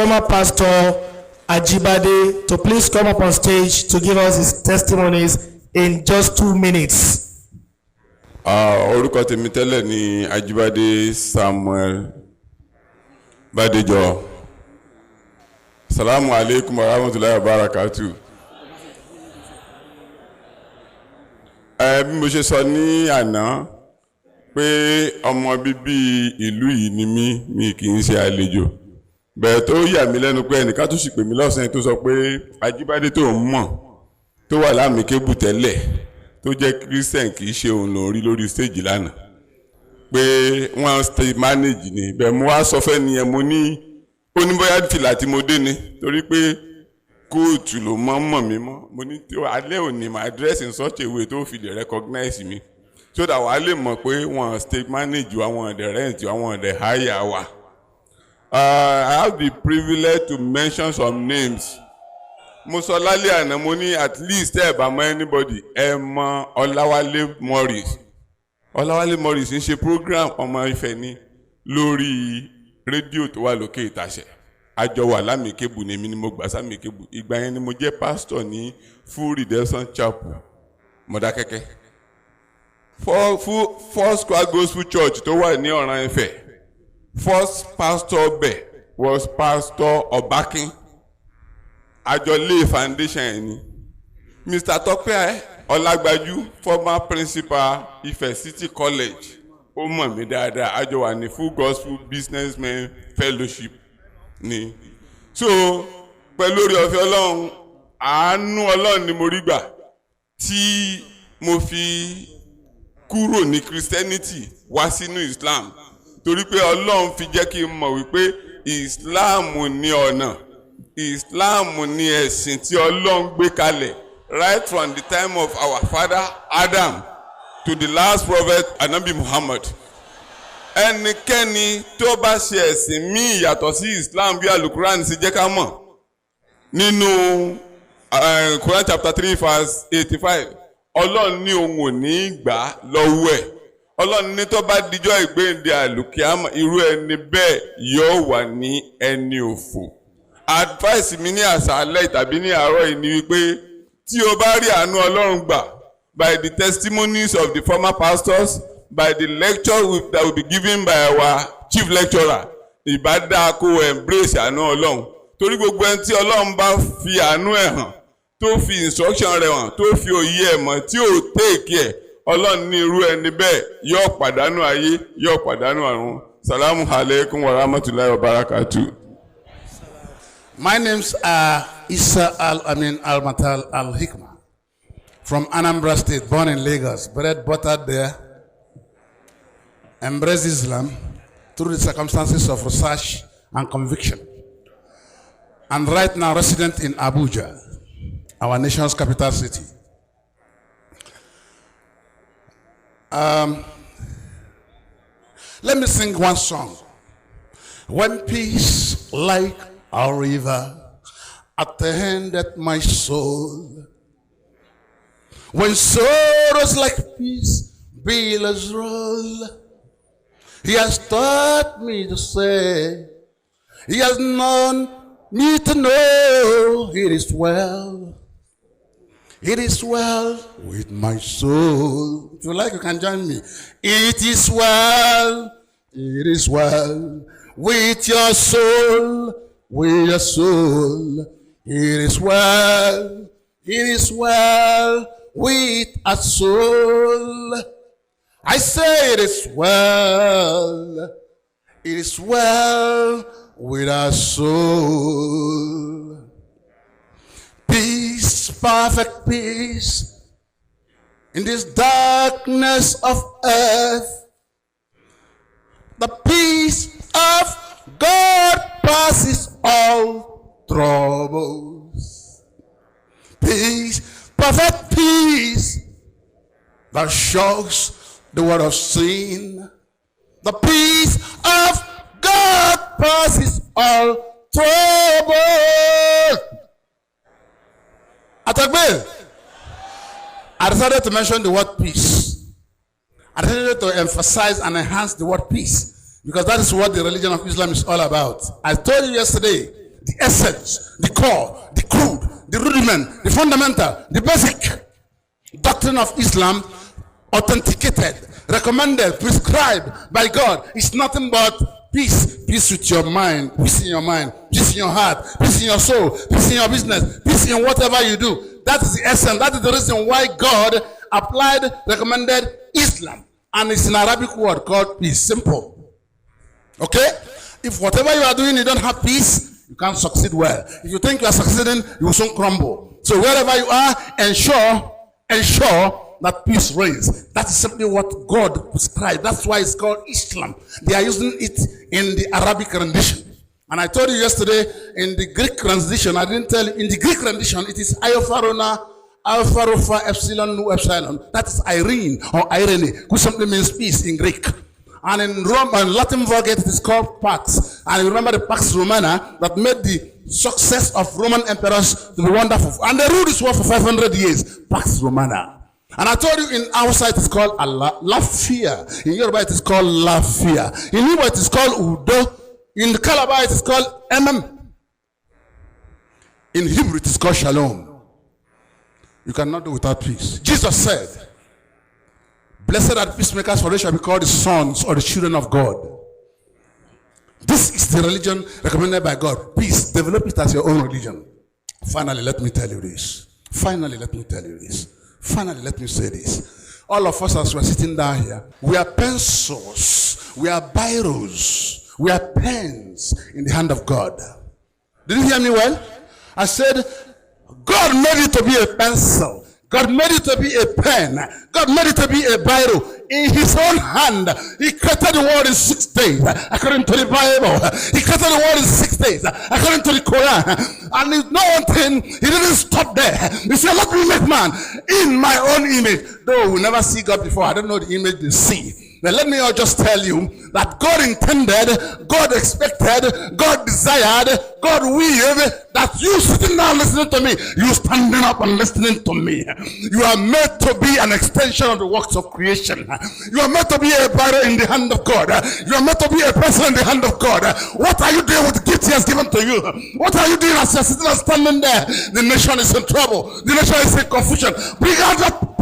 former pastor Ajibade to please come up on stage to give us his testimonies in just 2 minutes. Orúkọ tèmi tẹ́lẹ̀ ni Ajibade Samuel Badejo. Salamu alaikum wa rahmatullahi wa barakatuh. Bí mo ṣe sọ ní àná pé ọmọ bíbí ìlú yìí ni mi kì í ṣe àlejò. Bẹ́ẹ̀ tó yà mí lẹ́nu pé ẹnìkan tó sì pè mí lọ́sàn-án tó sọ pé Ajibade tó ń mọ̀ tó wà láàmì kébù tẹ́lẹ̀ tó jẹ́ Christian kì í ṣe òun lórí lórí stage lánàá pé wọ́n stage manage ni bẹ́ẹ̀ mo wá sọ fẹ́ nìyẹn mo ní ó ní bóyá fìlà tí mo dé ni torí pé kóòtù ló mọ̀ mí mọ́ mo ní alẹ́ òní my dress in such a way tó fi lè recognize mi so that wàá lè mọ̀ pé wọ́n stage manage àwọn ọ̀dẹ̀ rent àwọn ọ̀dẹ̀ hire wa. I have the privilege to mention some names. Mo sọ lálẹ́ àná mo ní at least ẹ bá mọ̀ anybody ẹ mọ̀ Ọláwálé Morris. Ọláwálé Morris ń ṣe program ọmọ Ifẹ̀ ní lórí rédíò tó wà lókè Ìtàṣẹ. Àjọ wà lámì kébù ni èmi ni mo gbà sámì kébù. Ìgbà yẹn ni mo jẹ́ pastor ní Full Redemption Chapel Mọ̀dákẹ́kẹ́. Four Square Gospel Church tó wà ní Ọ̀ràn Ifẹ̀. First pastor there was Pastor Obakin. Ajole Foundation ẹni. Mr. Tọ́pẹ́ Ọlágbájú, former principal Ife City College. Ó mọ̀ mí dáadáa, àjọ wà ní Full Gospel Businessmen Fellowship ni. So, pẹ̀lú oore ọ̀fẹ́ Ọlọ́run, àánú Ọlọ́run ni mo rí gbà tí mo fi kúrò ní Christianity wá sínú Islam. Torí pé Ọlọ́run fi jẹ́ kí n mọ̀ wípé Islam ní ọ̀nà. Islam ní ẹ̀sìn tí Ọlọ́run gbé kalẹ̀ right from the time of our father Adam to the last prophet Anabi Muhammad. Ẹnikẹ́ni tó bá ṣe ẹ̀sìn míì yàtọ̀ sí Islam bí Al-Quran ṣe jẹ́ ká mọ̀ nínú Quran chapter 3 verse 85 Ọlọ́run ní òun ò ní gbà lọ́wọ́ ẹ̀. Ọlọ́run ní tó bá dijọ́ ìgbéǹde àlùkìámà irú ẹni bẹ́ẹ̀ yóò wà ní ẹni òfò. Advice mi ní àṣálẹ́ tàbí ní àárọ̀ yìí ni wípé tí o bá rí àánú Ọlọ́run gbà by the testimonies of the former pastors, by the lecture that will be given by our chief lecturer, ìbá dáa kó embrace àánú Ọlọ́run. Torí gbogbo ẹni tí Ọlọ́run bá fi àánú ẹ̀ hàn tó fi instruction rẹ̀ hàn tó fi òye ẹ̀ mọ̀ tí ò take ẹ̀ Ọlọ́run ní irú ẹni bẹ́ẹ̀ yóò pàdánù ayé yóò pàdánù ọ̀run. Salamu alaikum wa rahmatullahi wa barakatuh. My names are Isa Al-Matal Al-Hikma from Anambra State, born in Lagos, bred, buttered there, embraced Islam through the circumstances of research and conviction, and right now resident in Abuja, our nation's capital city. Let me sing one song. When peace like a river attended my soul, when sorrows like peace billows roll, he has taught me to say, he has known me to know it is well. It is well with my soul. If you like, you can join me. It is well. It is well with your soul. With your soul. It is well. It is well with a soul. I say it is well. It is well with our soul. Peace, perfect peace, in this darkness of earth. The peace of God passes all troubles. Peace, perfect peace, that shocks the world of sin. The peace of God passes all troubles. Atagbe, I decided to mention the word peace. I decided to emphasize and enhance the word peace because that is what the religion of Islam is all about. I told you yesterday the essence, the core, the crude, the rudiment, the fundamental, the basic doctrine of Islam, authenticated, recommended, prescribed by God, is nothing but peace. Peace with your mind, peace in your mind, peace in your heart, peace in your soul, peace in your business, peace in whatever you do. That is the essence. That is the reason why God applied, recommended Islam. And it's an Arabic word called peace. Simple. Okay? If whatever you are doing, you don't have peace, you can't succeed well. If you think you are succeeding, you will soon crumble. So wherever you are, ensure that peace reigns. That is simply what God prescribed. That's why it's called Islam. They are using it in the Arabic rendition. And I told you yesterday, in the Greek rendition, I didn't tell you, in the Greek rendition, it is Iofarona, Alpha, Ropha, Epsilon, Nu, Epsilon. That is Irene or Irene, which simply means peace in Greek. And in Rome and Latin Vulgate, it is called Pax. And remember the Pax Romana that made the success of Roman emperors to be wonderful. And they ruled this world for 500 years. Pax Romana. And I told you in our side it is called Allah, Lafia. In Yoruba it is called Lafia. In Igbo it is called Udo. In Calabar it is called Emem. In Hebrew it is called Shalom. You cannot do without peace. Jesus said, blessed are the peacemakers, for they shall be called the sons or the children of God. This is the religion recommended by God. Peace, develop it as your own religion. Finally, let me tell you this. Finally, let me say this. All of us as we are sitting down here, we are pencils, we are biros, we are pens in the hand of God. Did you hear me well? I said, God made it to be a pencil. God made it to be a pen. God made it to be a biro. In his own hand, he created the world in 6 days, according to the Bible. He created the world in 6 days, according to the Quran. And it's no one thing, he didn't stop there. He said, let me make man in my own image. Though we never see God before, I don't know the image they see. Now let me just tell you that God intended, God expected, God desired, God willed that you sitting down listening to me, you standing up and listening to me. You are made to be an extension of the works of creation. You are made to be a Bible in the hand of God. You are made to be a person in the hand of God. What are you doing with the gift he has given to you? What are you doing as you're sitting and standing there? The nation is in trouble. The nation is in confusion. Bring it out.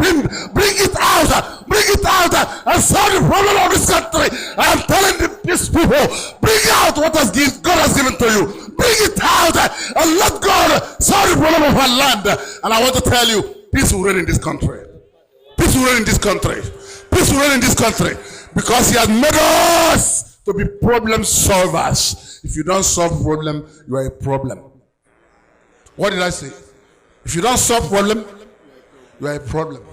Bring it out and solve the problem of this country. I am telling these people, bring out what God has given to you. Bring it out and let God solve the problem of our land. And I want to tell you, peace will reign in this country. Peace will reign in this country. Peace will reign in this country. Because he has made us to be problem solvers. If you don't solve problem, you are a problem. What did I say? If you don't solve problem, you are a problem.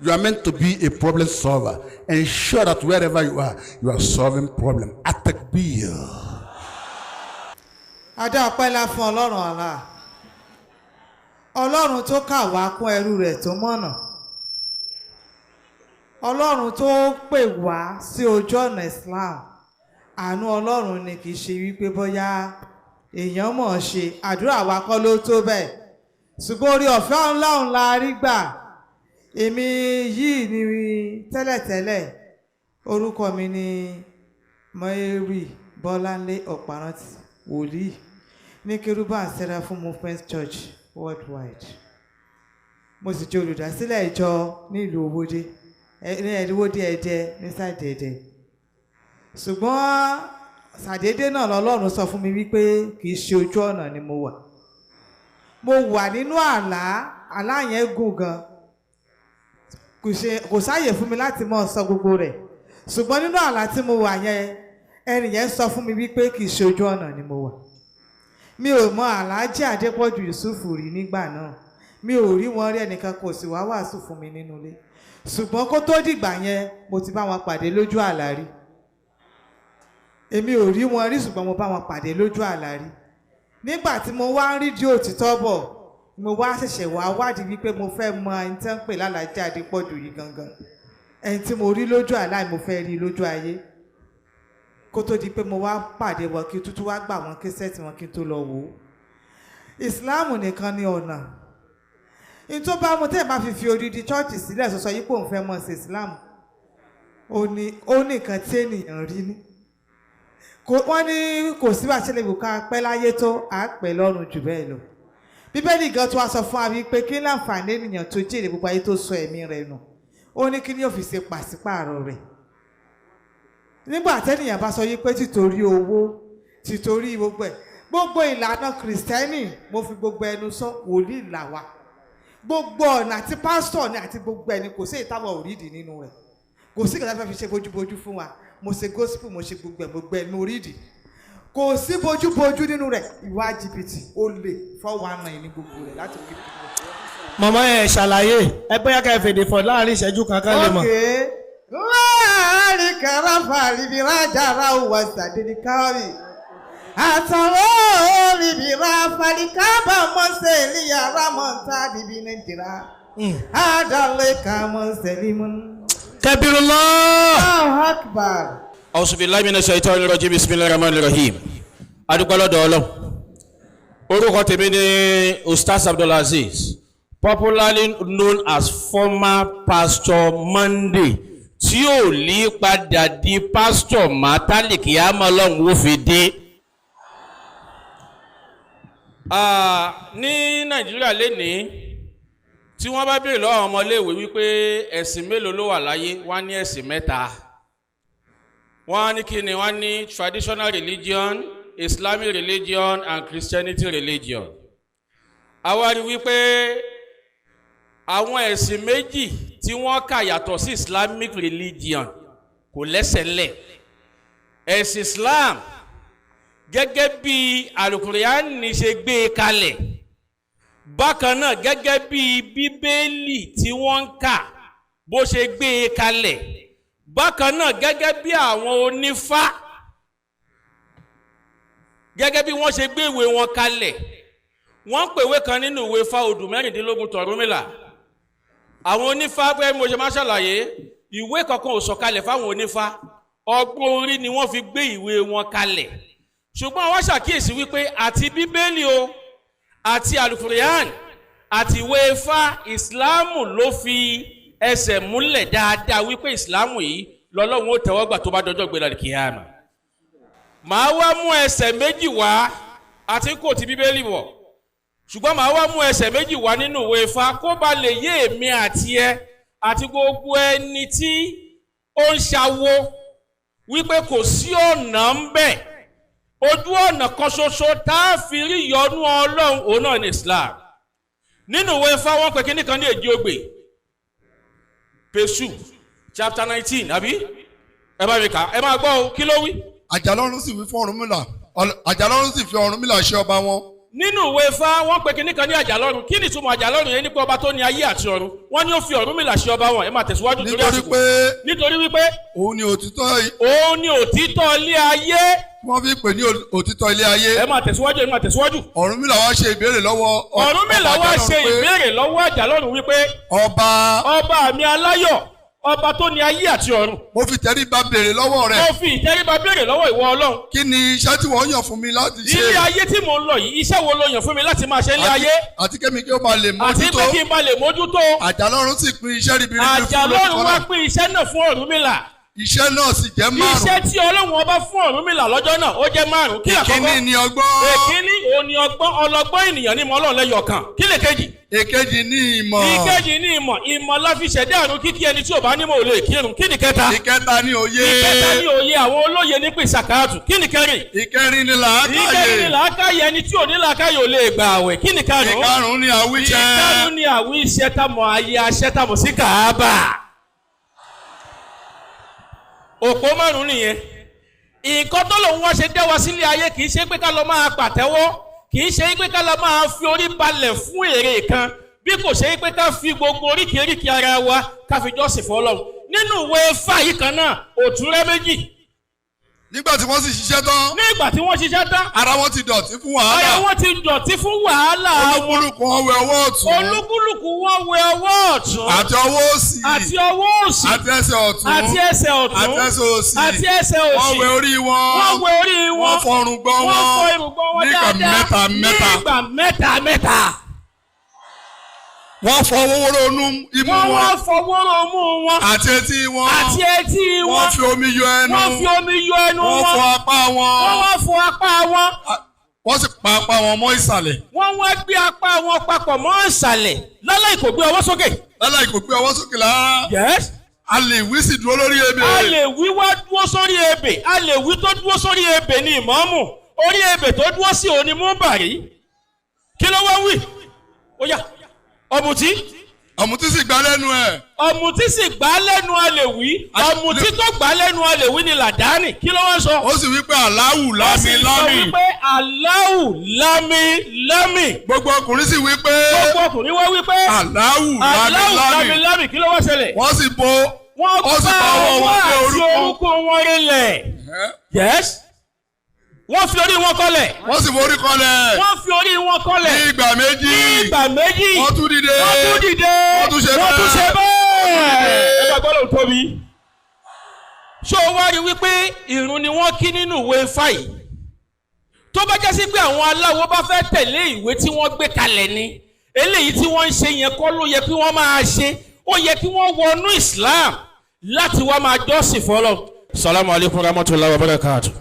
You are meant to be a problem solver. Ensure that wherever you are solving problem. Atakbir. Adá ọpẹ́ ńlá fún Ọlọ́run àlá. Ọlọ́run tó kà wá kún ẹrú rẹ̀ tó mọ̀nà. Ọlọ́run tó pè wá sí ojú ọ̀nà Islam. Àánú Ọlọ́run ni kì í ṣe wípé bóyá èèyàn mọ̀ ọ́ ṣe. Àdúrà wa kọ́ ló tó bẹ́ẹ̀. Ṣùgbọ́n orí ọ̀fẹ́ Ọlọ́run la rí gbà. Èmi yìí ni tẹ́lẹ̀tẹ́lẹ̀ orúkọ mi ni Mary Bọ́láńlé Ọ̀párántì wòlíì ní Kérúbù and Seraphim Movement Church worldwide. Mo sì jẹ́ olùdásílẹ̀ ìjọ ní ìlú Owódé ní Ẹ̀dínwódé Ẹdẹ ní sáìdì Ẹdẹ. Ṣùgbọ́n ṣàdédé náà lọ́lọ́run sọ fún mi wípé kì í ṣe ojú ọ̀nà ni mo wà. Mo wà nínú àlá yẹn gùn gan. Kò sáyè fún mi láti mọ̀ sọ gbogbo rẹ̀. Ṣùgbọ́n nínú àlá tí mo wà yẹn, ẹnìyẹn sọ fún mi wípé kì í ṣe ojú ọ̀nà ni mo wà. Mi ò mọ Alhaji Adépọ̀jù Yusufu rí nígbà náà. Mi ò rí wọn rí, ẹnìkan kò sì wá wàásù fún mi nínú ilé. Ṣùgbọ́n kó tó dìgbà yẹn, mo ti bá wọn pàdé lójú àlá rí. Èmi ò rí wọn rí ṣùgbọ́n mo bá wọn pàdé lójú àlá rí. Nígbà tí mo wá ń rí di òtítọ́ bọ̀, mo wá ṣẹ̀ṣẹ̀ wá wádìí wípé mo fẹ́ mọ ẹni tí ń pè l'Alhaji Adépọ̀jù yìí gangan. Ẹni tí mo rí lójú àlá mo fẹ́ rí lójú ayé. Kó tó di pé mo wá pàdé wọn kí tútù wá gbà wọn késẹ́ẹ̀tì wọn kí n tó lọ wò ó. Ìsìláàmù nìkan ni ọ̀nà. In tó bá mo tẹ́ bá fi odidi chọ́ọ̀chì sílẹ̀ sọ́sọ́ yìí pé òun fẹ́ mọ̀ sí Ìsìláàmù. Ó ní nǹkan tí ènìyàn rí ní. wọ́n ní kò sí bá ṣe lè wò ká pẹ́ láyé tó à ń pẹ́ lọ́run jù bẹ́ẹ̀ lọ. Bíbélì gan tó wá sọ fún wa wípé kí láǹfààní ènìyàn tó jèrè gbogbo ayé tó sọ ẹ̀mí rẹ̀ nù. Ó ní kí ni yóò fi ṣe pàṣípààrọ̀ rẹ̀. Nígbà tẹ́nìyàn bá sọ wípé títorí owó títorí gbogbo ìlànà kìrìsìtẹ́nì mo fi gbogbo ẹnu sọ wòlíì là wá. Gbogbo ọ̀nà àti pásítọ̀ ni àti gbogbo ẹni kò sí ìtawọ̀ òrídìí nínú rẹ̀. Kò sí ìkàtà fẹ́ fi ṣe bójúbójú fún wa. Mo ṣe gospel mo ṣe gbogbo ẹ̀ mo rídìí. Kò sí bójúbójú nínú rẹ̀. Ìwà jìbìtì olè 419 ní gbogbo rẹ̀ láti fi. Màmá ẹ̀ ṣàlàyé ẹ bóyá ká ẹ fèdè fọ̀ láàrin ìṣẹ́jú kankan lè mọ̀. Láàrin kàràfà ríbi rájà ráhùwà sàdédé káwárì. Àtàwọn olùbìrà Fàlíkàbà mọ́sẹ̀ ìlíyàrá mọ́ta níbi Nàìjíríà. Àdàlẹ́ kà mọ́sẹ̀ límọ́. Kabirullah. Allahu Akbar. Auzubillahi minash shaitani rajim, bismillahir rahmanir rahim. Adúpẹ́ lọ́dọ̀ Ọlọ́run. Orúkọ tèmi ni Ustaz Abdulaziz, popularly known as former Pastor Monday, tí ò lè padà di Pastor Mátálíkì Àmọ́lọ́hún ó fi dé. Ní Nàìjíríà lénìí tí wọ́n bá béèrè lọ́wọ́ àwọn ọmọléèwé wípé ẹ̀sìn mélòó ló wà láyé, wọ́n ní ẹ̀sìn mẹ́ta. Wọ́n ní kí ni? Wọ́n ní traditional religion, Islamic religion and Christianity religion. Àwa rí wípé àwọn ẹ̀sìn méjì tí wọ́n kà yàtọ̀ sí Islamic religion kò lẹ́sẹ̀ ńlẹ̀. Ẹ̀sìn Islam gẹ́gẹ́ bí Al-Qur'ani ṣe gbé e kalẹ̀, bákan náà gẹ́gẹ́ bí Bíbélì tí wọ́n ń kà bó ṣe gbé e kalẹ̀, bákan náà gẹ́gẹ́ bí àwọn onífá gẹ́gẹ́ bí wọ́n ṣe gbé ìwé wọn kalẹ̀. Wọ́n pèwé kan nínú ìwé Ifá odù 16 t'Ọ̀rúnmìlà. Àwọn onífá pé mo ṣe máa ṣàlàyé, ìwé kankan ò sọ̀kalẹ̀ fáwọn onífá, ọgbọ́n orí ni wọ́n fi gbé ìwé wọn kalẹ̀. Ṣùgbọ́n wọ́n ṣàkíyèsí wípé àti Bíbélì o àti Al-Qur'an àti ìwé Ifá, Ìsìláàmù ló fi ẹsẹ̀ múlẹ̀ dáadáa wípé Ìsìláàmù yìí lọ́lọ́run ó tẹ́wọ́gbà tó bá dọjọ́ gbéra kíyámà. Màá wá mú ẹsẹ̀ méjì wá àti kò ti Bíbélì wọ̀, ṣùgbọ́n màá wá mú ẹsẹ̀ méjì wá nínú ìwé Ifá kó ba lè yé èmi àti ẹ àti gbogbo ẹni tí ó ń ṣàwo wípé kò sí ọ̀nà ń bẹ̀. Ojú ọ̀nà kan ṣoṣo tá a fi rí ìyọ́nú Ọlọ́run òun náà ní Islam. Nínú ìwé Ifá wọ́n pè kíní kan ní èjì ogbè, Pèsù chapter 19 àbí ẹ bá mi kà, ẹ máa gbọ́ o, kí ló wí? Àjàlọ́run sì wí fún Ọ̀rúnmìlà, Àjàlọ́run sì fi Ọ̀rúnmìlà ṣe ọba wọn. Nínú ìwé Ifá wọ́n pè kíní kan ní Àjàlọ́run. Kí ni ìtumọ̀ Àjàlọ́run yẹn? Nípa ọba tó ní ayé àti ọ̀run. Wọ́n ní ó fi Ọ̀rúnmìlà ṣe ọba wọn. Ẹ máa tẹ̀síwájú torí àsìkò. Nítorí wípé òun ni òtítọ́. Òun ni òtítọ́ ilé ayé. Wọ́n fi pè ní òtítọ́ ilé ayé. Ẹ máa tẹ̀síwájú, ẹ máa tẹ̀síwájú. Ọ̀rúnmìlà wá ṣe ìbéèrè lọ́wọ́ Ọ̀rúnmìlà wá ṣe ìbéèrè lọ́wọ́ Àjàlọ́run wípé ọba mi aláyọ̀, ọba tó ní ayé àti ọ̀run, mo fi ìtẹríba béèrè lọ́wọ́ rẹ̀. mo fi ìtẹríba béèrè lọ́wọ́ ìwọ Ọlọ́run. Kí ni iṣẹ́ tí wọ́n yàn fún mi láti ṣe? Ilé ayé tí mò ń lọ yìí, iṣẹ́ wo lo yàn fún mi láti máa ṣe ilé ayé? Àti kémi kí ó máa lè mójútó. Àti pé kí n bá lè mójútó. Àjàlọ́run sì pín iṣẹ́ ribiribi fún Àjàlọ́run wá pín iṣẹ́ náà fún Ọ̀rúnmìlà. Iṣẹ́ náà sì jẹ́ 5. Iṣẹ́ tí Ọlọ́run ọba fún Ọ̀rúnmìlà lọ́jọ́ náà ó jẹ́ 5. Kí àkọ́kọ́? Èkíní ni ọgbọ́n. Èkíní òun ni ọgbọ́n, ọlọ́gbọ́n ènìyàn ní mọ Ọlọ́run lẹ́yọ̀ kan. Kí lè kejì? Èkejì ní ìmọ̀. Ìkejì ní ìmọ̀. Ìmọ̀ la fi ṣẹ̀dá àrùn kíkí ẹni tí ò bá nímọ̀ ò lè kírun. Kí ni kẹta? Ìkẹta ní òye. Ìkẹta ní òye, àwọn olóye ní pè sàkáàtù. Kí ni kẹrin? Ìkẹrin ní làákàyè. Ìkẹrin ní làákàyè, ẹni tí ò ní làákàyè ò lè gbà àwẹ̀. Kí ni karùn-ún? Ìkarùn-ún ní àwíṣẹ. Ìkarùn-ún ní àwíṣẹ tamọ̀ ayé aṣẹ́ tamọ̀ sí Kàábà. Òpó 5 nìyẹn. Nǹkan tó lòun wá ṣe dá wa sílé ayé kì í ṣe pé ká lọ máa pàtẹ́wọ́, kì í ṣe pé ká lọ máa fi orí balẹ̀ fún èrè kan, bí kò ṣe pé ká fi gbogbo oríkèéríkèé ara wa ká fi jọ́sìn fún Ọlọ́run. Nínú ìwé Ifá yìí kan náà, òtúrẹ́ méjì. Nígbà tí wọ́n sì ṣiṣẹ́ tán. Nígbà tí wọ́n ṣiṣẹ́ tán. Ara wọn ti dọ̀tí fún wàhálà. Ara wọn ti dọ̀tí fún wàhálà. Olúkúlùkù wọn wẹ ọwọ́ ọ̀tún. Olúkúlùkù wọn wẹ ọwọ́ ọ̀tún. Àti ọwọ́ òsì. Àti ọwọ́ òsì. Àti ẹsẹ̀ ọ̀tún. Àti ẹsẹ̀ ọ̀tún. Àti ẹsẹ̀ òsì. Àti ẹsẹ̀ òsì. Wọ́n wẹ orí wọn. Wọ́n wẹ orí wọn. Wọ́n fọ irùngbọ̀n wọn. Wọ́n fọ irùngbọ̀n wọn dáadáa. Nígbà mẹ́ta. Nígbà mẹ́ta. wọ́n fọwọ́ ronú imú wọ́n wá wọn fọwọ́ romú wọn àti etí wọn. àti etí wọn. wọ́n fi omi yọ ẹnu. wọ́n fi omi yọ ẹnu wọ́n wọn. fọ apá wọn. wọ́n wá fọ apá wọn. wọ́n sì pa apá wọn mọ́ ìsàlẹ̀. wọ́n wá gbé apá wọn papọ̀ mọ́ ìsàlẹ̀ láláì kò gbé ọwọ́ sókè. láláì kò gbé ọwọ́ sókè lára. yes. a lè wí sí dúró lórí ebè. a lè wí wá dúró sórí ebè a lè wí tó dúró sórí ebè ní ìmọ̀ọ́mù orí ebè tó dúró sí òní mú bàrí kí ló wá wí ó yá ọ̀mùtí ọ̀mùtí sì gbá lẹ́nu ẹ̀. ọ̀mùtí sì gbá lẹ́nu a lè wí ọ̀mùtí tó gbá lẹ́nu a lè wí ni làdáni kí ló wá sọ. ó sì wí pé aláwù lámì ó sì sọ wípé aláwù lámì lámì. gbogbo ọkùnrin sì wí pé gbogbo ọkùnrin wá wí pé aláwù aláwù lámì lámì. lámì kí ló wá ṣẹlẹ̀. wọ́n sì bo wọ́n ó sì bá pa ọwọ́ ọwọ́ wọn lé àti orúkọ. orúkọ wọn rinlẹ̀. yes. wọ́n fi orí wọn kọlẹ̀. wọ́n sì forí kọlẹ̀. wọ́n fi orí wọn kọlẹ̀. ní ìgbà méjì. ní ìgbà méjì. wọ́n tún dìde. wọ́n tún dìde. wọ́n tún ṣe bẹ́ẹ̀. wọ́n tún ṣe bẹ́ẹ̀. ẹ bá gbọ́dọ̀ tóbi. ṣé o wá rí wípé ìrun ni wọ́n kí nínú ìwé Ifá yìí? tó bá jẹ́ sí pé àwọn aláwo bá fẹ́ tẹ̀lé ìwé tí wọ́n gbé kalẹ̀ ni eléyìí tí wọ́n ń ṣe yẹn kọ́ ló yẹ kí wọ́n máa ṣe ó yẹ kí wọ́n wọnú Islam láti wá máa jọ́sìn fọlọ́. salamu alaykum rahmatulahi wa barakatuh.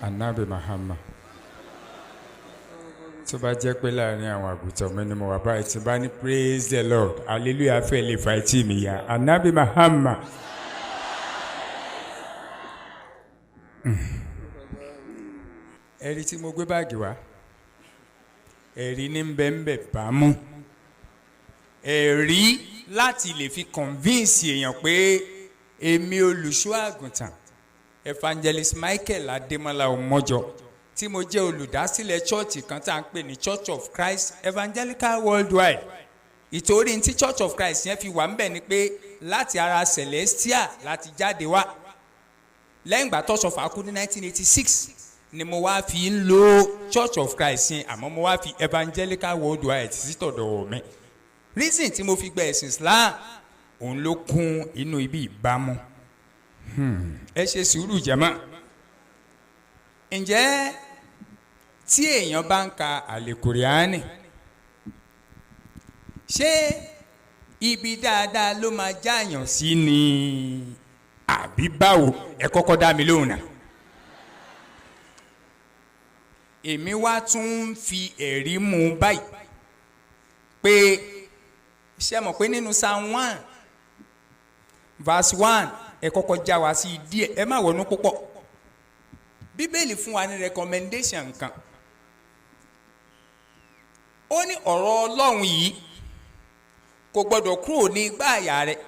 Anabi Muhammad tó bá jẹ́ pé láàrin àwọn àgùntàn mi ni mo wà báyìí tí bá ní praise the Lord hallelujah fẹ́ lè fa etí mi ya Anabi Muhammad. ẹ̀rí tí mo gbé báàgì wá ẹ̀rí ní bẹ́ẹ̀nbẹ́ bámú ẹ̀rí láti lè fi convince èèyàn pé èmi olùṣọ́ àgùntàn Evangelist Michael Adémọ́lá Ọmọjọ tí mo jẹ́ olùdásílẹ̀ chọ́ọ̀chì kan tá à ń pè ní Church of Christ Evangelical Worldwide ìtorí tí Church of Christ yẹn fi wà ń bẹ̀ ni pé láti ara Celestial láti jáde wá lẹ́yìn ìgbà tó sọ̀fà kú ní 1986 ni mo wá fi ń lo Church of Christ yẹn àmọ́ mo wá fi Evangelical Worldwide sí tọ̀dọ̀ mi reason tí mo fi gba ẹ̀sìn Islam òun ló kún inú ibi ìbámu ẹ ṣe sùúrù jàmá ǹjẹ́ tí èèyàn bá ń ka àlèkùránì ṣé ibi dáadáa ló máa jáàyàn sí ni àbí báwo ẹ kọ́kọ́ dá mi lóhùn náà èmi wá tún fi ẹ̀rí mú báyìí pé ṣé mọ̀ pé nínú Psalm 1 verse 1 ẹ kọ́kọ́ já wa sí díẹ̀ ẹ má wọnú púpọ̀ bíbélì fún wa ní recommendation kan ó ní ọ̀rọ̀ Ọlọ́run yìí kò gbọ́dọ̀ kúrò ní igbá àyà rẹ̀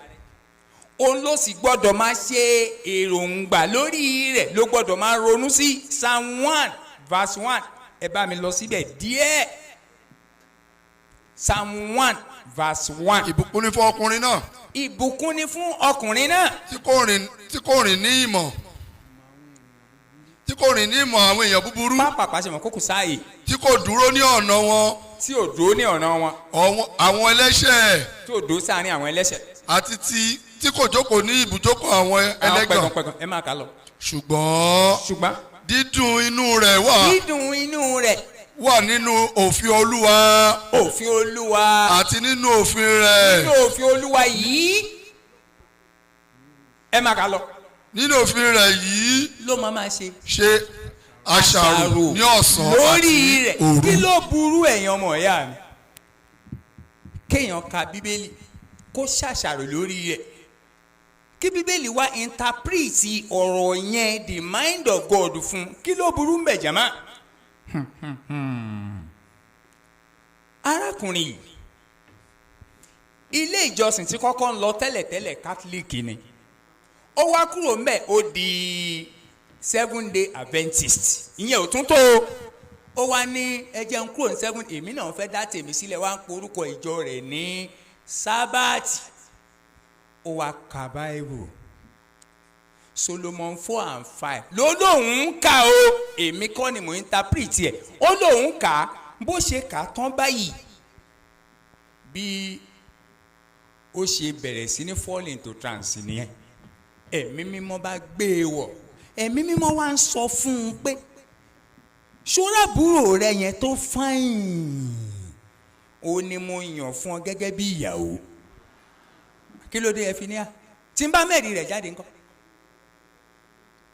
òun ló sì gbọ́dọ̀ máa ṣe èròǹgbà lórí rẹ̀ ló gbọ́dọ̀ máa ronú sí Psalm 1 verse 1 ẹ bá mi lọ síbẹ̀ díẹ̀ Psalm 1 verse 1. ìbùkún ni fún ọkùnrin náà. ìbùkún ni fún ọkùnrin náà. tí kò rìn ní ìmọ̀ àwọn èèyàn búburú. pápá pàṣẹ mọ̀ kókò sáàyè. tí kò dúró ní ọ̀nà wọn. tí ò dúró ní ọ̀nà wọn. àwọn ẹlẹ́ṣẹ̀. tí ò dúró sáàrin àwọn ẹlẹ́ṣẹ̀. àti tí kò jókòó ní ibùjókòó àwọn ẹlẹ́gàn. àwọn pẹ̀gàn ẹ máa kà lọ. ṣùgbọ́n dídùn inú rẹ̀ wà. dídùn inú rẹ̀ wà nínú òfin Olúwa. òfin Olúwa. àti nínú òfin rẹ̀. nínú òfin Olúwa yìí ẹ máa kà lọ. nínú òfin rẹ̀ yìí ló máa ṣe. ṣe àṣàrò ní ọ̀sán lórí àti rẹ̀. òru. kí ló burú ẹ̀yin ọmọ ìyá mi kéèyàn ka bíbélì kó ṣàṣàrò lórí rẹ̀ kí bíbélì wá interpret ọ̀rọ̀ yẹn the mind of God fún kí ló burú ń bẹ̀ jàmá. arákùnrin yìí ilé ìjọsìn tí kọ́kọ́ ń lọ tẹ́lẹ̀tẹ́lẹ̀ Catholic ni ó wá kúrò ńbẹ̀ ó di 7-day Adventist ìyẹn ò tún tó ó wá ní ẹjẹ ń kúrò ní 7 èmi náà fẹ́ dá tèmi sílẹ̀ wá ń porúkọ ìjọ rẹ̀ ní sábàtì ó wá ka Bible Solomon 4:5 ló lóun ń kà ó èmi kọ́ ni mò ń interpret ẹ̀ ó lóun ń kà á bó ṣe kà á tán báyìí bí ó ṣe bẹ̀rẹ̀ sí ní fall into trance nìyẹn ẹ̀mí mímọ́ bá gbé e wọ̀ ẹ̀mí mímọ́ wá ń sọ fún un pé ṣọ́ra àbúrò rẹ yẹn tó fáìn ó ní mo yàn fún ọ gẹ́gẹ́ bí ìyàwó. Kí ló dé ẹ fi ní à? Tí n bá mẹ́rin rẹ̀ jáde ńkọ́?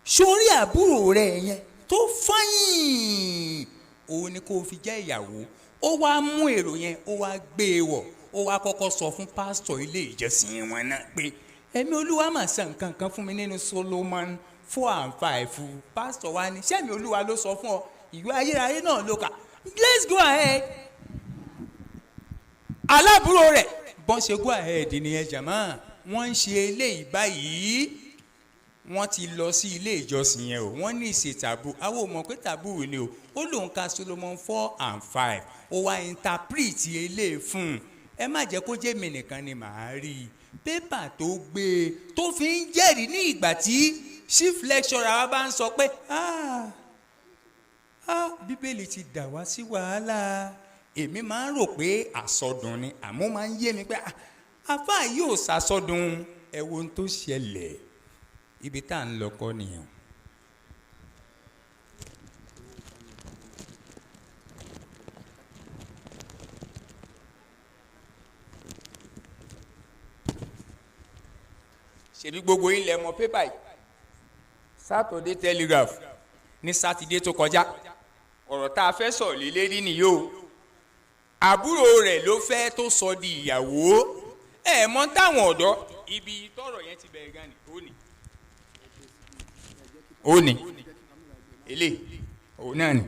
Sórí àbúrò rẹ̀ yẹn tó fáyìn òun ni kò fi jẹ́ ìyàwó. Ó wá mú èrò yẹn ó wá gbé e wọ̀, ó wá kọ́kọ́ sọ fún pásítọ̀ ilé ìjọsìn wọn náà pé ẹ̀mí olúwa mà sàn nǹkan kan fún mi nínú Solomon 4:5. Pásítọ̀ wa ní sẹ́mi olúwa ló sọ fún ọ, ìwé ayérayé náà ló kà. Let's go ahead. Alábúrò rẹ̀ bọ́n ṣe go ahead nìyẹn jàmá. Wọ́n ń ṣe eléyìí báyìí. Wọ́n ti lọ sí ilé ìjọsìn yẹn o. Wọ́n ní ìṣe tàbú. Àwọn ò mọ̀ pé tàbú ni o. Ó lòun ka Solomon 4:5. Ó wá interpret eléyìí fún un. Ẹ má jẹ́ kó jẹ́ mi nìkan ni màá rí i. Pépà tó gbé e tó fi ń jẹ́rìí ní ìgbà tí chief lecturer wa bá ń sọ pé Bíbélì ti dà wá sí wàhálà. Èmi máa ń rò pé àsọdùn ni àmọ́ máa ń yé mi pé àfáà yóò ṣàsọdùn. Ẹ wo ohun tó ṣẹlẹ̀. Ibi tá à ń lọ kọ́ nìyẹn. Ṣebí gbogbo yín lẹ mọ̀ pépà yìí. Saturday Telegraph ní sátidé tó kọjá. Ọ̀rọ̀ tá a fẹ́ sọ lé lérí nìyí o. Àbúrò rẹ̀ ló fẹ́ tó sọ di ìyàwó. Ẹ mọ̀ táwọn ọ̀dọ́ ibi tọ́rọ̀ yẹn ti bẹ̀rẹ̀ gan ni ó ní ilé òun náà ni.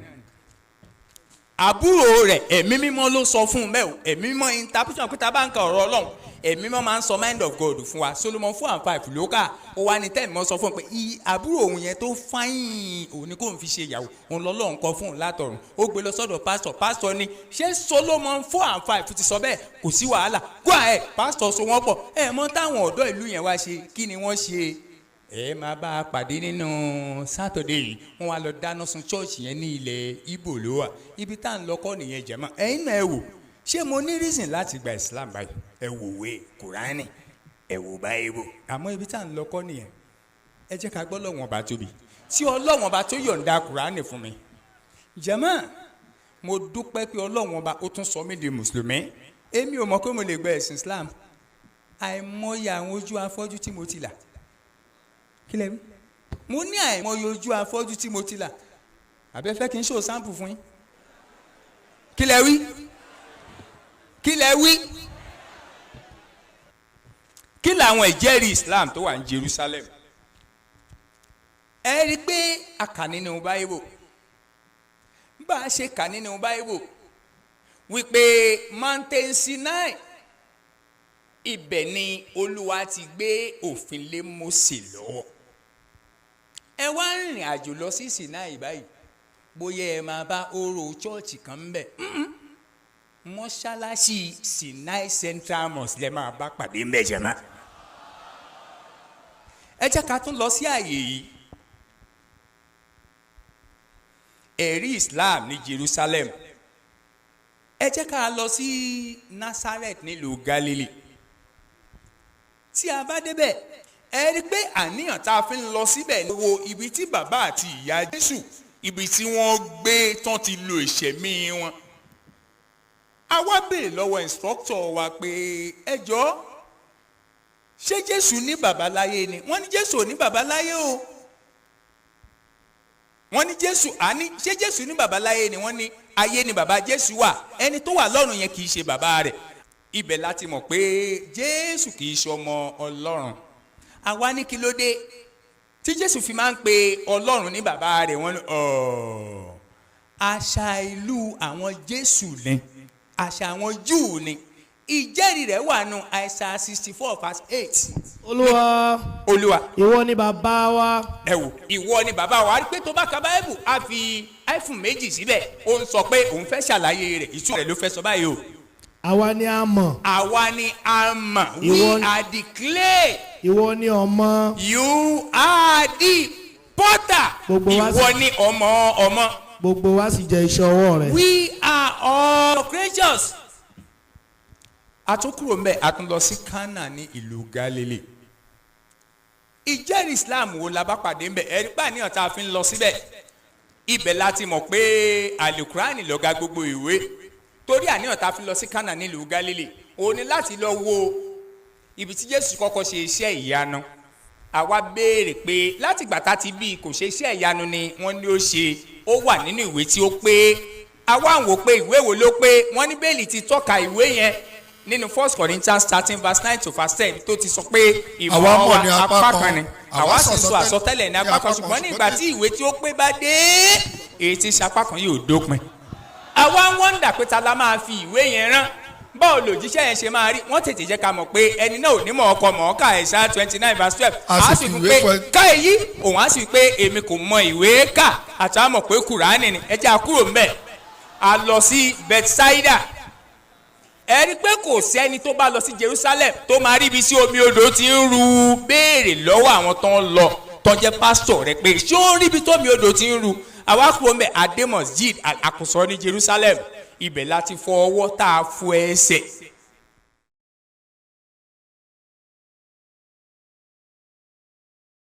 Àbúrò rẹ̀ ẹ̀mí mímọ́ ló sọ fún un bẹ́ẹ̀ o. Ẹ̀mí mímọ́ interpretation pé tá a bá ń ka ọ̀rọ̀ Ọlọ́run ẹ̀mí mímọ́ máa ń sọ mind of God fún wa. Solomon 4:5 ló kà. Ó wá ní tẹ́ẹ̀mí mọ́ sọ fún un pé àbúrò òun yẹn tó fáyìn òun ni kò ń fi ṣe ìyàwó. Òun lọ́lọ́run kọ fún òun látọ̀run. Ó gbé lọ sọ́dọ̀ pásítọ̀. Pásítọ̀ ní ṣé Solomon 4:5 ti sọ bẹ́ẹ̀ kò sí wàhálà. Go ahead. Pásítọ̀ so wọ́n pọ̀. Ẹ mọ̀ táwọn ọ̀dọ́ ìlú yẹn wá ṣe kí ni wọ́n ṣe? Ẹ máa bá a pàdé nínú Saturday yìí. Wọ́n wá lọ dáná sun chọ́ọ̀chì yẹn ní ilẹ̀ Ìgbò ló wà. Ibi tá à ń lọ kọ́ nìyẹn jẹ̀mọ́. Ẹ̀yin náà ẹ wò. Ṣé mo ní reason láti gba Islam báyìí? Ẹ wò wé Kùránì, ẹ wò Báíbù. Àmọ́ ibi tá à ń lọ kọ́ nìyẹn. Ẹ jẹ́ ká gbọ́ Ọlọ́run ọba tóbi. Tí Ọlọ́run ọba tó yọ̀ǹda Kùránì fún mi. Jẹ̀mọ́, mo dúpẹ́ pé Ọlọ́run ọba ó tún sọ mí di Mùsùlùmí. Èmi ò mọ̀ pé mo lè gba ẹ̀sìn Islam. Àìmọye àwọn ojú afọ́jú tí mo ti là. Kí lẹ wí? Mo ní àìmọye ojú afọ́jú tí mo ti là. Àbẹ́fẹ́ kí n ṣó sample fún yín. Kí lẹ wí? Kí lẹ wí? Kí làwọn ìjẹ́rìí Islam tó wà ní Jerusalem? Ẹ rí i pé a kà nínú Báíbù. Bá a ṣe kà nínú Báíbù wípé Mountain Sinai ibẹ̀ ni Olúwa ti gbé òfin lé Mósè lọ́wọ́. Ẹ wá rìnrìn àjò lọ sí Sinai báyìí. Bóyá ẹ máa bá orò chọ́ọ̀chì kan ń bẹ̀. Mọ́ṣáláṣí Sinai Central Mosque lẹ máa bá pàdé ń bẹ̀ jẹ̀mọ́. Ẹ jẹ́ ká tún lọ sí àyè yìí. Ẹ̀rí Islam ní Jerusalem. Ẹ jẹ́ ká lọ sí Nazareth nílùú Galilee. Tí a bá débẹ̀, ẹ rí pé àníyàn tá a fi ń lọ síbẹ̀ ni wo ibi tí bàbá àti ìyá Jésù ibi tí wọ́n gbé tán ti lo ìṣẹ̀mí wọn. A wá béèrè lọ́wọ́ instructor wa pé ẹ jọ̀ọ́ ṣé Jésù ní bàbá láyé ni? Wọ́n ní Jésù ò ní bàbá láyé o. Wọ́n ní Jésù ṣé Jésù ní bàbá láyé ni? Wọ́n ní ayé ni bàbá Jésù wà. Ẹni tó wà lọ́run yẹn kì í ṣe bàbá rẹ̀. Ibẹ̀ láti mọ̀ pé Jésù kì í ṣe ọmọ Ọlọ́run. Àwa ní kí ló dé tí Jésù fi máa ń pe Ọlọ́run ní bàbá rẹ̀? Wọ́n ní àṣà ìlú àwọn Jésù ni, àṣà àwọn Júù ni. Ìjẹ́rìí rẹ̀ wà nù Àìsáyà 64:8. Olúwa ìwọ ni bàbá wa. Ẹ wò ìwọ ni bàbá wa. A rí pé tó bá ka Báíbù á fi iPhone méjì síbẹ̀. Ó ń sọ pé òun fẹ́ ṣàlàyé rẹ̀. Ìtumọ̀ rẹ̀ ló fẹ́ sọ báyìí o. Àwa ni a mọ̀. Àwa ni a mọ̀. We are the clay. Ìwọ ni ọmọ. You are the potter. Ìwọ ni ọmọ. Gbogbo wa sì jẹ́ iṣẹ́ ọwọ́ rẹ̀. We are all creatures. A tún kúrò mbẹ̀, a tún lọ sí Kánà ní ìlú Galilee. Ìjẹ́rìí Islam wo la bá pàdé mbẹ̀? Ẹ̀rí pà níyàn tá a fi ń lọ síbẹ̀. Ibẹ̀ láti mọ̀ pé Àlùkùránì lọ̀gá gbogbo ìwé. torí àníyàn tá a fi lọ sí Kánà nílùú Gálílì òun ni láti lọ wo ibi tí Jésù kọ́kọ́ ṣe iṣẹ́ ìyanu. Àwa béèrè pé láti ìgbà tá ti bí kò ṣe iṣẹ́ ìyanu ni wọ́n ní ó ṣe, ó wà nínú ìwé tí ó pé. Àwa ń wò pé ìwé wo ló pé, wọ́n ní Bẹ́ẹ̀lì ti tọ́ka ìwé yẹn nínú 1 Corinthians 13:9-10 tó ti sọ pé ìmọ̀ wa apá kan ni, àwa sì sọ àsọtẹ́lẹ̀ ní apá kan, ṣùgbọ́n nígbà tí ìwé tí ó pé bá dé èyí tí sapá kan yóò dópin. Àwa ń wọ́ndà pé ta la máa fi ìwé yẹn rán, báwo lòjíṣẹ́ yẹn ṣe máa rí. Wọ́n tètè jẹ́ ká mọ̀ pé ẹni náà ò ní mọ̀ ọkọ mọ̀ ọ́kà Àìsáyà 29:12 á sì fi pé ká èyí òun á sì pé èmi kò mọ ìwé kà àtàwọn mọ̀ pé Kùránì ni. ẹ jẹ́ àkúrò ńbẹ̀. A lọ sí Bethsaida. Ẹ rí pé kò sẹ́ni tó bá lọ sí Jerusalem tó máa rí ibi tí omi odò ti ń ru. Béèrè lọ́wọ́ àwọn tó ń lọ tó jẹ́ pásítọ̀ rẹ pé ṣé ó rí ibi tó omi odò ti ń ru. Àwa kúrò ńbẹ̀ adé Masjid Al-Aqsa ní Jerusalem. Ibẹ̀ láti fọ ọwọ́ tá a fọ ẹsẹ̀